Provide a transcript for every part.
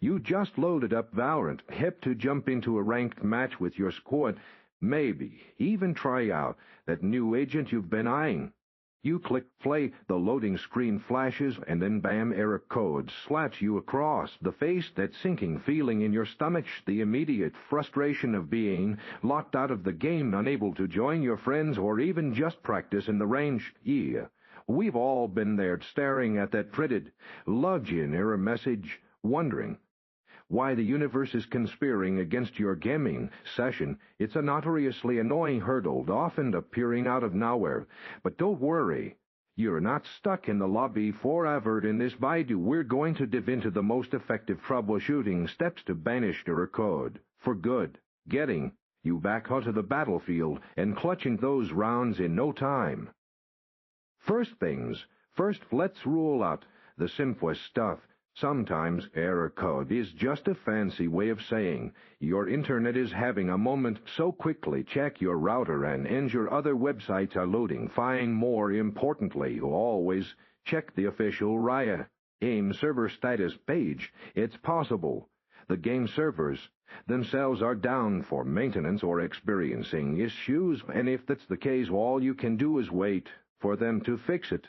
You just loaded up Valorant, hip to jump into a ranked match with your squad, maybe even try out that new agent you've been eyeing. You click play, the loading screen flashes, and then bam, error code slaps you across the face, that sinking feeling in your stomach, the immediate frustration of being locked out of the game, unable to join your friends or even just practice in the range. Yeah, we've all been there, staring at that dreaded login error message, wondering why the universe is conspiring against your gaming session. It's a notoriously annoying hurdle, often appearing out of nowhere. But don't worry, you're not stuck in the lobby forever. In this video, we're going to dive into the most effective troubleshooting steps to banish error code for good, getting you back onto the battlefield and clutching those rounds in no time. First things first, let's rule out the simplest stuff. Sometimes error code is just a fancy way of saying your internet is having a moment, so quickly check your router and ensure other websites are loading. Find more importantly, always check the official Riot game server status page. It's possible the game servers themselves are down for maintenance or experiencing issues, and if that's the case, all you can do is wait for them to fix it.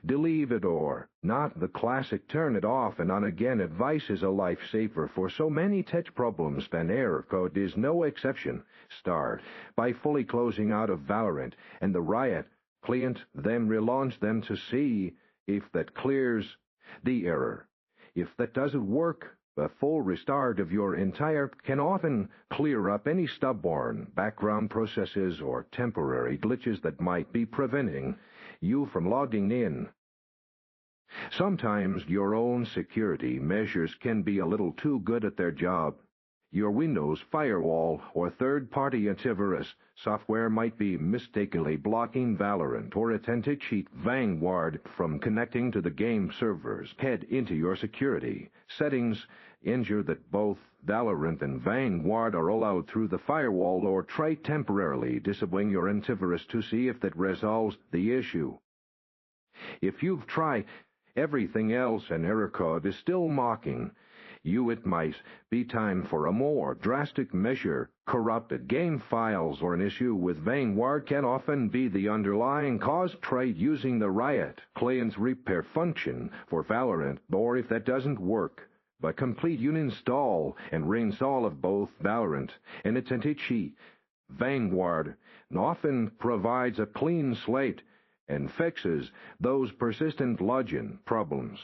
Delete it or not the classic turn it off and on again advice is a lifesaver for so many tech problems, and error code is no exception. Start by fully closing out of Valorant and the Riot client, then relaunch them to see if that clears the error. If that doesn't work, a full restart of your entire can often clear up any stubborn background processes or temporary glitches that might be preventing you from logging in. Sometimes your own security measures can be a little too good at their job. Your Windows firewall or third-party antivirus software might be mistakenly blocking Valorant or authentication Vanguard from connecting to the game servers. Head into your security settings, ensure that both Valorant and Vanguard are allowed through the firewall, or try temporarily disabling your antivirus to see if that resolves the issue. If you've tried everything else and error code is still mocking you, it might be time for a more drastic measure. Corrupted game files or an issue with Vanguard can often be the underlying cause. Try using the Riot client's repair function for Valorant, or if that doesn't work, but complete uninstall and reinstall of both Valorant and authentication. Vanguard often provides a clean slate and fixes those persistent login problems.